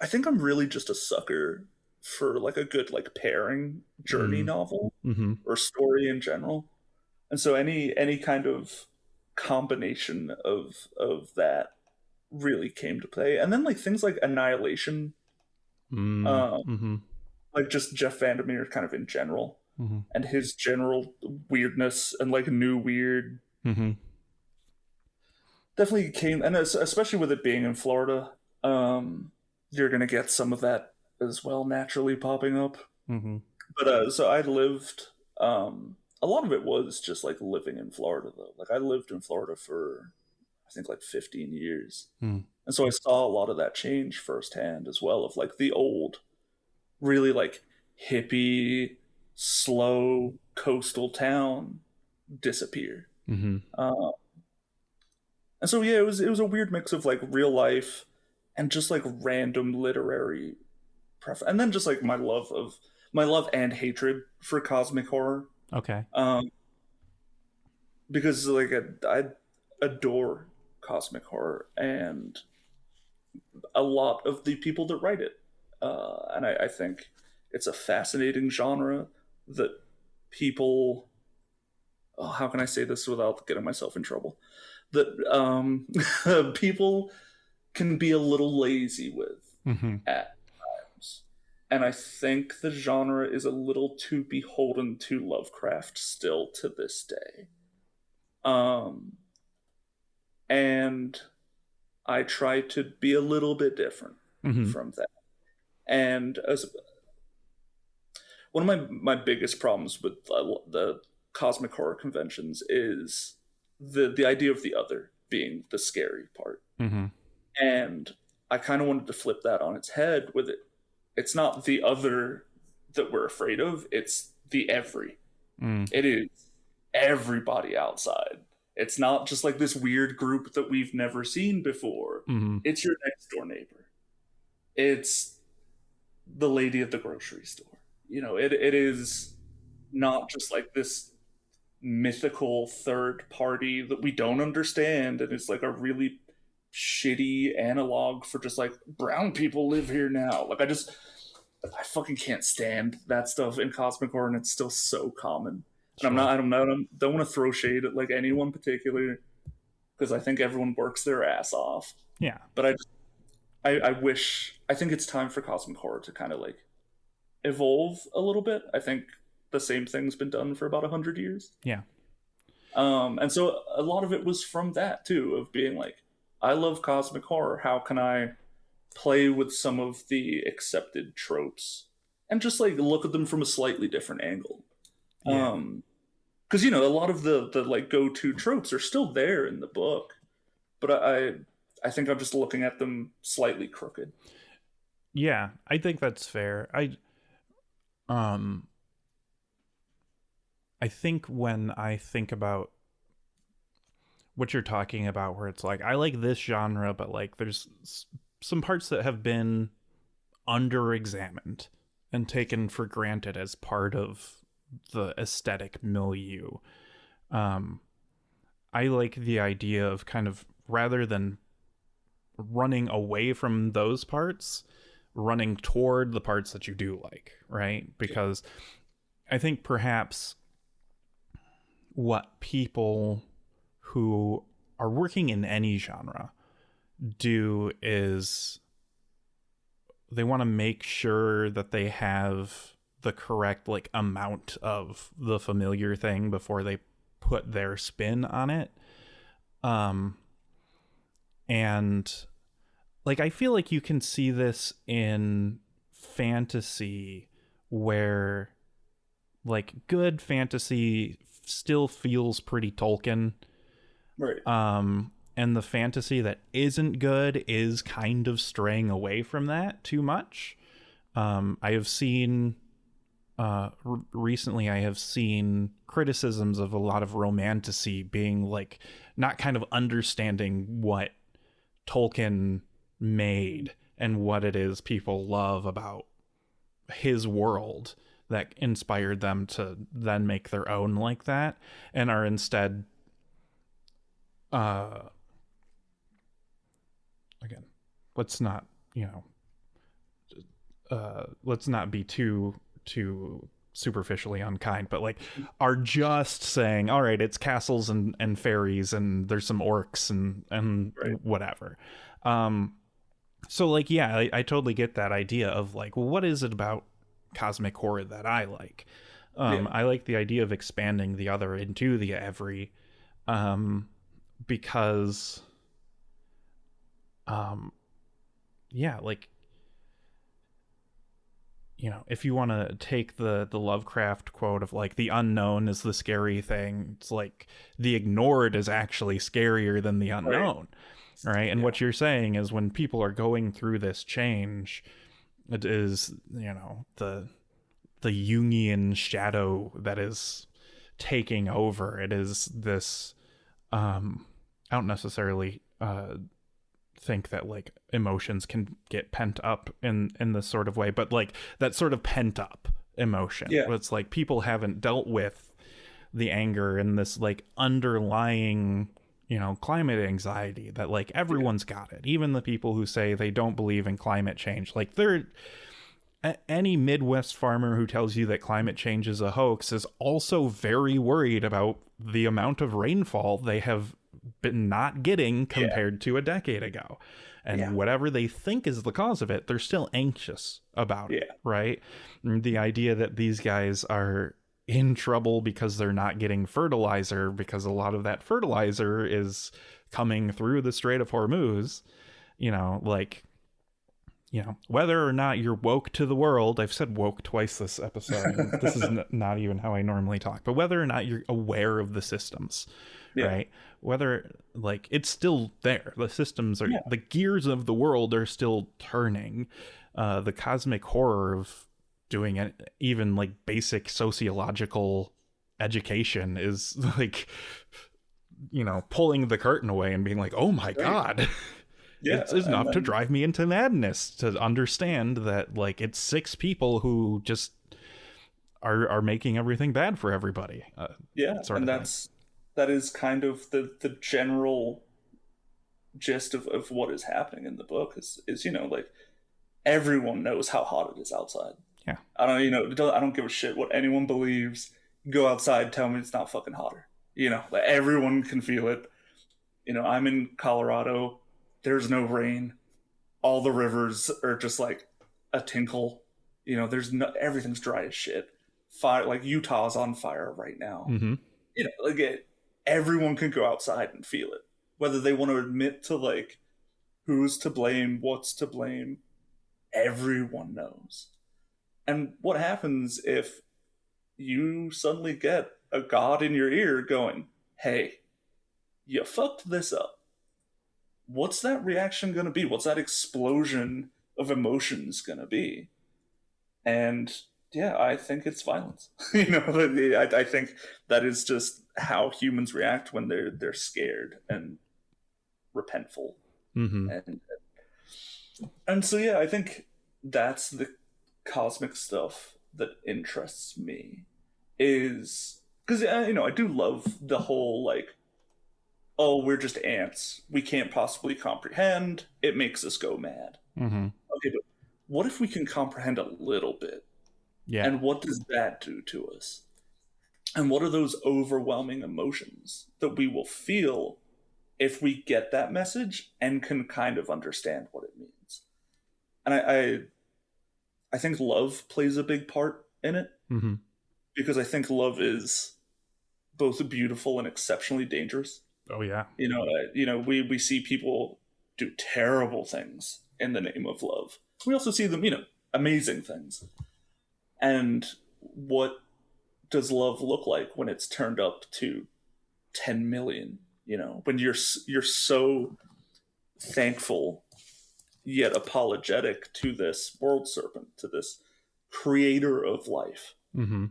think I'm really just a sucker for like a good like pairing journey novel or story in general, and so any kind of combination of that really came to play. And then like things like Annihilation, like just Jeff Vandermeer kind of in general, and his general weirdness and like new weird definitely came, and especially with it being in Florida, you're gonna get some of that as well naturally popping up. But so I lived, a lot of it was just like living in Florida though. Like I lived in Florida for I think like 15 years, and so I saw a lot of that change firsthand as well, of like the old really like hippie slow coastal town disappear. And so yeah, it was a weird mix of like real life and just like random literary preference, and then just like my love and hatred for cosmic horror. Okay. Because like I adore cosmic horror and a lot of the people that write it, and I think it's a fascinating genre that people. Oh, how can I say this without getting myself in trouble? That people can be a little lazy with at times. And I think the genre is a little too beholden to Lovecraft still to this day. And I try to be a little bit different from that. And as one of my biggest problems with the cosmic horror conventions is the idea of the other being the scary part. And I kind of wanted to flip that on its head with it. It's not the other that we're afraid of, it's the every. It is everybody outside. It's not just like this weird group that we've never seen before. It's your next door neighbor. It's the lady at the grocery store. You know, it is not just like this mythical third party that we don't understand, and it's like a really shitty analog for just like brown people live here now. Like I fucking can't stand that stuff in cosmic horror, and it's still so common. And I don't want to throw shade at like anyone particular, because I think everyone works their ass off. Yeah. But I think it's time for cosmic horror to kind of like evolve a little bit. I think the same thing's been done for about 100 years. Yeah. And so a lot of it was from that too, of being like, I love cosmic horror. How can I play with some of the accepted tropes and just like look at them from a slightly different angle? Yeah. Because, you know, a lot of the like go-to tropes are still there in the book, but I think I'm just looking at them slightly crooked. Yeah, I think that's fair. I think when I think about what you're talking about, where it's like, I like this genre, but like there's some parts that have been under-examined and taken for granted as part of the aesthetic milieu. I like the idea of kind of, rather than running away from those parts, running toward the parts that you do like, right? Because I think perhaps what people who are working in any genre do is they want to make sure that they have the correct like amount of the familiar thing before they put their spin on it. And like, I feel like you can see this in fantasy, where like good fantasy still feels pretty Tolkien. Right. And the fantasy that isn't good is kind of straying away from that too much. I have seen recently I have seen criticisms of a lot of romantasy being like not kind of understanding what Tolkien made and what it is people love about his world that inspired them to then make their own like that, and are instead again, let's not, let's not be too superficially unkind, but like are just saying, all right, it's castles and fairies and there's some orcs and right. Whatever. So like, yeah, I totally get that idea of like, well, what is it about cosmic horror that I like? I like the idea of expanding the other into the every, because yeah, like, if you want to take the Lovecraft quote of like the unknown is the scary thing, it's like the ignored is actually scarier than the unknown, right? And what you're saying is when people are going through this change, it is, the Jungian shadow that is taking over. It is this I don't necessarily think that like emotions can get pent up in this sort of way, but like that sort of pent up emotion, it's like people haven't dealt with the anger and this like underlying climate anxiety that like everyone's got it, even the people who say they don't believe in climate change. Like any Midwest farmer who tells you that climate change is a hoax is also very worried about the amount of rainfall they have been not getting compared to a decade ago. And whatever they think is the cause of it, they're still anxious about it, right? And the idea that these guys are in trouble because they're not getting fertilizer, because a lot of that fertilizer is coming through the Strait of Hormuz, whether or not you're woke to the world, I've said woke twice this episode. This is not even how I normally talk, but whether or not you're aware of the systems, right? Whether like it's still there, the systems are, the gears of the world are still turning. The cosmic horror of doing it, even like basic sociological education is like, pulling the curtain away and being like, oh my God. It's enough to drive me into madness to understand that like it's 6 people who just are making everything bad for everybody. And that is kind of the general gist of what is happening in the book is like everyone knows how hot it is outside. I don't give a shit what anyone believes. Go outside, tell me it's not fucking hotter. Like everyone can feel it. I'm in Colorado. There's no rain. All the rivers are just like a tinkle. Everything's dry as shit. Fire, like Utah's on fire right now. Everyone can go outside and feel it. Whether they want to admit to like who's to blame, what's to blame, everyone knows. And what happens if you suddenly get a god in your ear going, hey, you fucked this up? What's that reaction going to be? What's that explosion of emotions going to be? And I think it's violence. I think that is just how humans react when they're scared and repentful. And so I think that's the cosmic stuff that interests me. is because I do love the whole like, oh, we're just ants, we can't possibly comprehend, it makes us go mad. Mm-hmm. Okay, but what if we can comprehend a little bit, Yeah. and what does that do to us, and what are those overwhelming emotions that we will feel if we get that message and can kind of understand what it means. And I think love plays a big part in it, Mm-hmm. because I think love is both beautiful and exceptionally dangerous. Oh yeah. We see people do terrible things in the name of love. We also see them, amazing things. And what does love look like when it's turned up to 10 million? When you're so thankful yet apologetic to this world serpent, to this creator of life. Mm-hmm.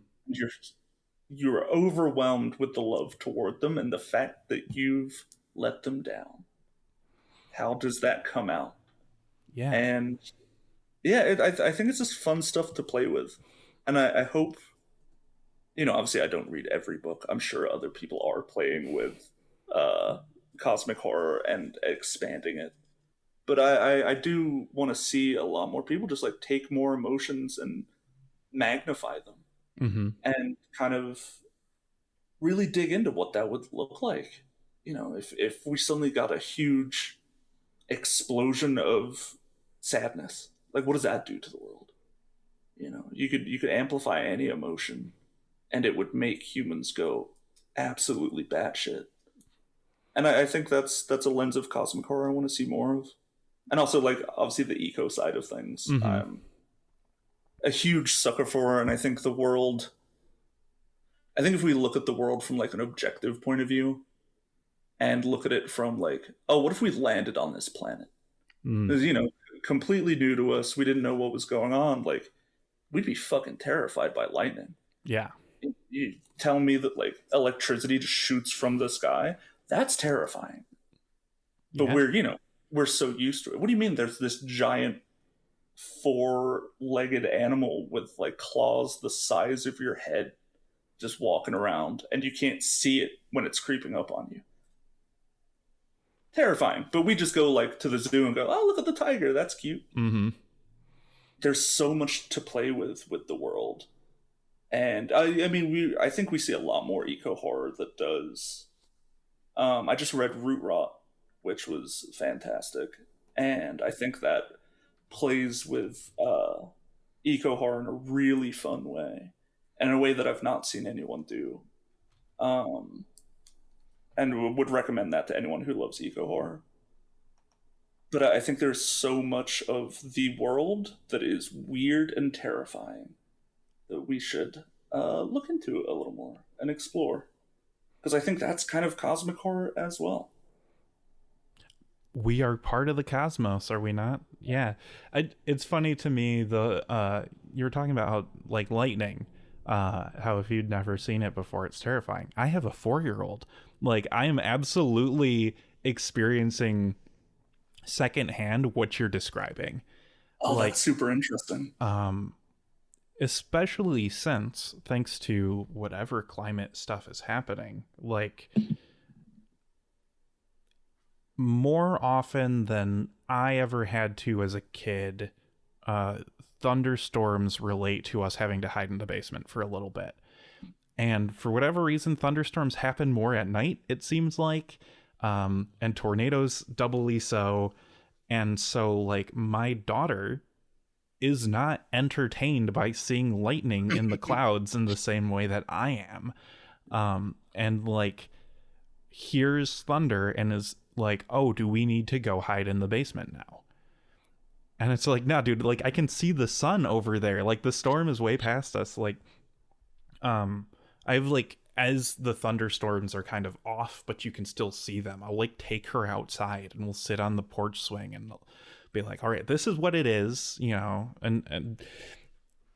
You're overwhelmed with the love toward them and the fact that you've let them down. How does that come out? Yeah. And yeah, I think it's just fun stuff to play with. And I hope, obviously I don't read every book. I'm sure other people are playing with cosmic horror and expanding it. But I do want to see a lot more people just like take more emotions and magnify them. Mm-hmm. And kind of really dig into what that would look like. If we suddenly got a huge explosion of sadness, like what does that do to the world? You could amplify any emotion, and it would make humans go absolutely batshit. And I think that's a lens of cosmic horror I want to see more of. And also, like, obviously the eco side of things. Mm-hmm. I'm a huge sucker for, and I think if we look at the world from like an objective point of view, and look at it from like, oh, what if we landed on this planet? It's, completely new to us. We didn't know what was going on. Like, we'd be fucking terrified by lightning. Yeah. You tell me that like electricity just shoots from the sky. That's terrifying. But yeah. we're so used to it. What do you mean there's this giant 4-legged animal with like claws the size of your head just walking around, and you can't see it when it's creeping up on you? Terrifying. But we just go like to the zoo and go, oh, look at the tiger, that's cute. Mm-hmm. There's so much to play with the world. And I think we see a lot more eco horror that does. I just read Root Rot, which was fantastic, and I think that plays with eco horror in a really fun way, and in a way that I've not seen anyone do. And would recommend that to anyone who loves eco horror. But I think there's so much of the world that is weird and terrifying that we should look into a little more and explore. Because I think that's kind of cosmic horror as well. We are part of the cosmos, are we not? Yeah. It's funny to me, you were talking about how, like, lightning, how if you'd never seen it before, it's terrifying. I have a 4-year-old. Like, I am absolutely experiencing secondhand what you're describing. Oh, like, that's super interesting. Especially since, thanks to whatever climate stuff is happening, like, more often than I ever had to as a kid, thunderstorms relate to us having to hide in the basement for a little bit. And for whatever reason, thunderstorms happen more at night, it seems like, and tornadoes doubly so. And so, like, my daughter is not entertained by seeing lightning in the clouds in the same way that I am. And, like, hears thunder and is like, oh, do we need to go hide in the basement now? And it's like, no, dude, like, I can see the sun over there. Like, the storm is way past us. Like, I've, like, as the thunderstorms are kind of off, but you can still see them, I'll, like, take her outside and we'll sit on the porch swing and be like, all right, this is what it is, and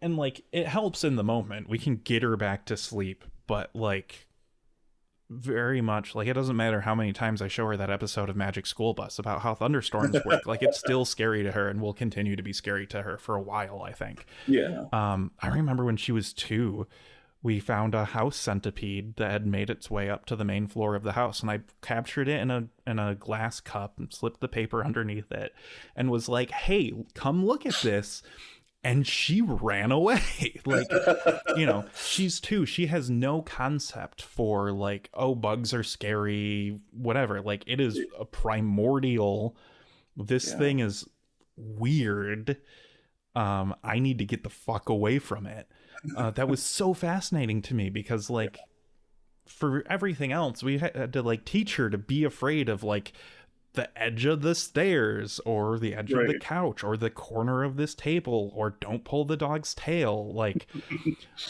like, it helps in the moment. We can get her back to sleep, but, like, very much, like, it doesn't matter how many times I show her that episode of Magic School Bus about how thunderstorms work. Like, it's still scary to her and will continue to be scary to her for a while, I think. Yeah. I remember when she was 2, we found a house centipede that had made its way up to the main floor of the house, and I captured it in a glass cup and slipped the paper underneath it and was like, hey, come look at this. And she ran away. Like, you know, she's 2. She has no concept for like, oh, bugs are scary, whatever. Like, it is a primordial, this thing is weird. I need to get the fuck away from it. That was so fascinating to me because, like, for everything else, we had to like teach her to be afraid of like the edge of the stairs or the edge of the couch or the corner of this table, or don't pull the dog's tail. Like,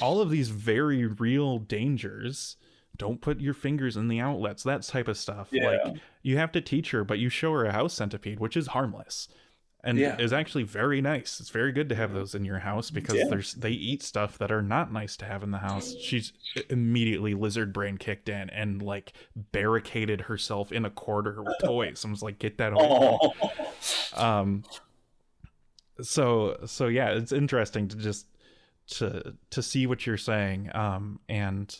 all of these very real dangers. Don't put your fingers in the outlets, that type of stuff. Like, you have to teach her, but you show her a house centipede, which is harmless and is actually very nice. It's very good to have those in your house because they eat stuff that are not nice to have in the house. She's immediately lizard brain kicked in and like barricaded herself in a corner with toys. I was like, get that away. So yeah, it's interesting to just to see what you're saying. And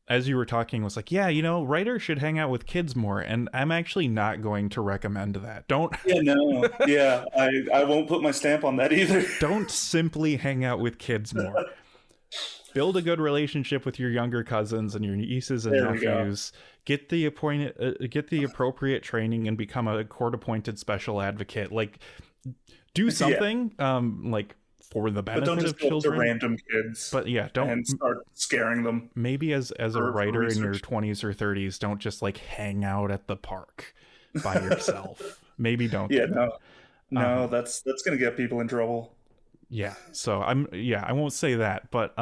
as you were talking, I was like, yeah, you know, writers should hang out with kids more, and I'm actually not going to recommend that. Don't. I won't put my stamp on that either. Don't simply hang out with kids more. Build a good relationship with your younger cousins and your nieces and nephews. Get the appropriate training and become a court-appointed special advocate. Like, do something. Like, for the benefit of children. But don't just go to random kids. But don't and start scaring them. Maybe as a writer in your 20s or 30s, don't just like hang out at the park by yourself. Maybe don't. No, that's gonna get people in trouble. Yeah. So I won't say that, but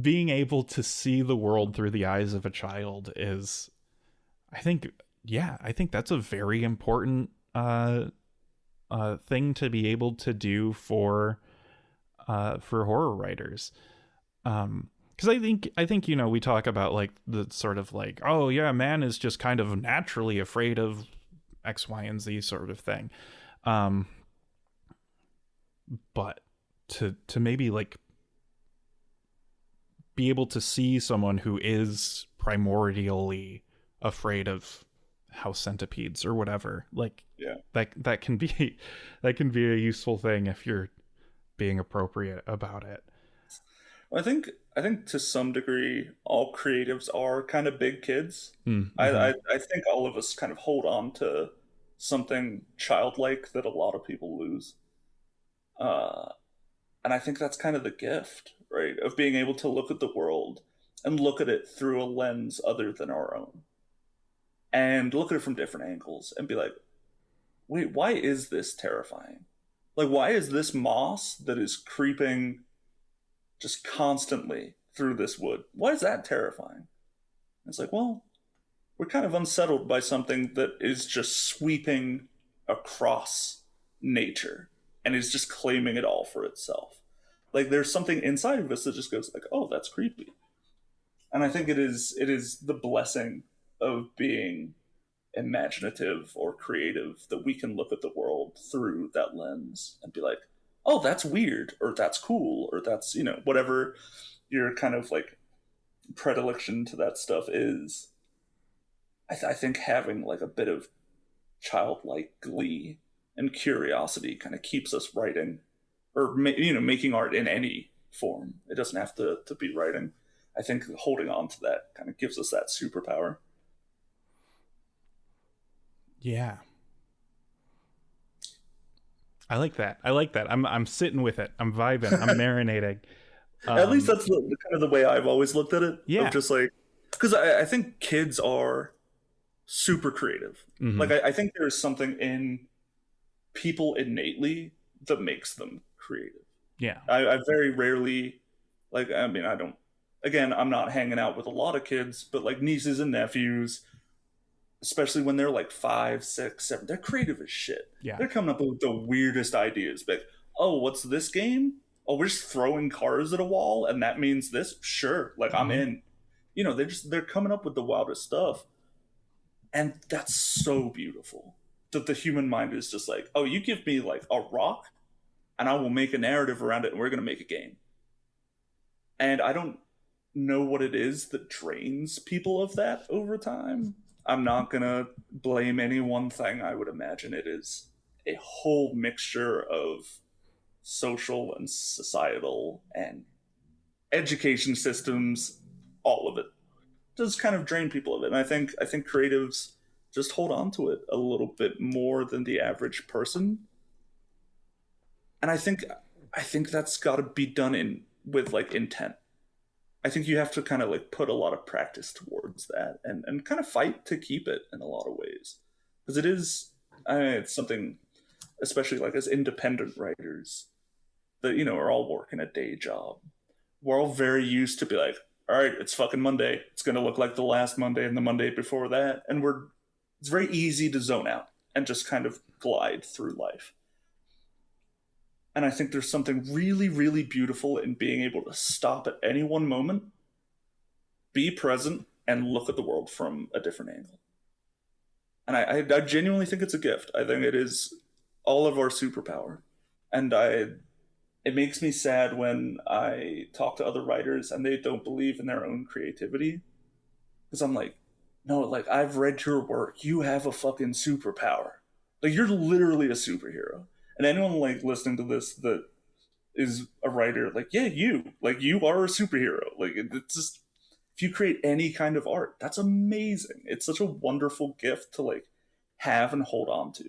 being able to see the world through the eyes of a child is, I think that's a very important thing to be able to do for horror writers. Because I think you know, we talk about like the sort of like, oh yeah, man is just kind of naturally afraid of X, Y, and Z sort of thing. But to maybe like be able to see someone who is primordially afraid of house centipedes or whatever, like that can be a useful thing if you're being appropriate about it. I think to some degree all creatives are kind of big kids. Mm-hmm. I think all of us kind of hold on to something childlike that a lot of people lose. And I think that's kind of the gift, right? Of being able to look at the world and look at it through a lens other than our own. And look at it from different angles and be like, wait, why is this terrifying? Like, why is this moss that is creeping just constantly through this wood, why is that terrifying? It's like, well, we're kind of unsettled by something that is just sweeping across nature and is just claiming it all for itself. Like, there's something inside of us that just goes like, oh, that's creepy. And I think it is the blessing of being imaginative or creative that we can look at the world through that lens and be like, oh, that's weird, or that's cool, or that's, you know, whatever your kind of like predilection to that stuff is. I think having like a bit of childlike glee and curiosity kind of keeps us writing, or making art in any form. It doesn't have to be writing. I think holding on to that kind of gives us that superpower. Yeah. I like that. I'm sitting with it. I'm vibing. I'm marinating. At least that's kind of the way I've always looked at it. Yeah. Of just like, because I think kids are super creative. Mm-hmm. Like, I think there's something in people innately that makes them creative. Yeah. I very rarely, like, I mean, I'm not hanging out with a lot of kids, but like nieces and nephews, especially when they're like 5, 6, 7, they're creative as shit. Yeah. They're coming up with the weirdest ideas. Like, oh, what's this game? Oh, we're just throwing cars at a wall and that means this? Sure. Like, I'm in. You know, they're coming up with the wildest stuff. And that's so beautiful. That the human mind is just like, oh, you give me like a rock and I will make a narrative around it and we're going to make a game. And I don't know what it is that drains people of that over time. I'm not going to blame any one thing. I would imagine it is a whole mixture of social and societal and education systems, all of it does kind of drain people of it. And I think creatives just hold on to it a little bit more than the average person. And I think that's got to be done in with like intent. I think you have to kind of like put a lot of practice towards that and kind of fight to keep it in a lot of ways. Because it is, it's something, especially like as independent writers that, are all working a day job. We're all very used to be like, all right, it's fucking Monday. It's going to look like the last Monday and the Monday before that. And it's very easy to zone out and just kind of glide through life. And I think there's something really, really beautiful in being able to stop at any one moment, be present, and look at the world from a different angle. And I genuinely think it's a gift. I think it is all of our superpower. And it makes me sad when I talk to other writers and they don't believe in their own creativity. Because I'm like, no, like, I've read your work. You have a fucking superpower. Like, you're literally a superhero. And anyone like listening to this that is a writer, like, yeah, you are a superhero. Like, it's just, if you create any kind of art, that's amazing. It's such a wonderful gift to like have and hold on to.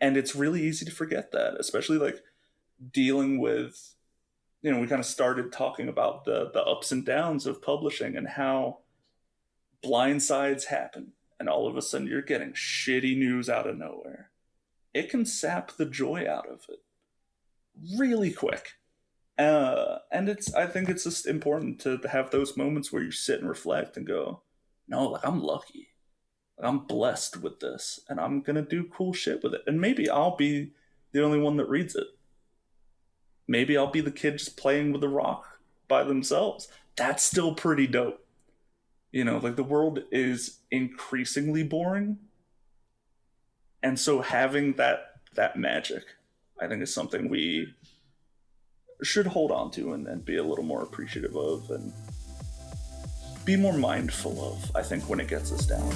And it's really easy to forget that, especially like dealing with, we kind of started talking about the ups and downs of publishing and how blindsides happen. And all of a sudden you're getting shitty news out of nowhere. It can sap the joy out of it really quick. And I think it's just important to have those moments where you sit and reflect and go, no, like, I'm lucky. Like, I'm blessed with this and I'm going to do cool shit with it. And maybe I'll be the only one that reads it. Maybe I'll be the kid just playing with the rock by themselves. That's still pretty dope. Like, the world is increasingly boring. And so having that magic, I think, is something we should hold on to and be a little more appreciative of and be more mindful of, I think, when it gets us down.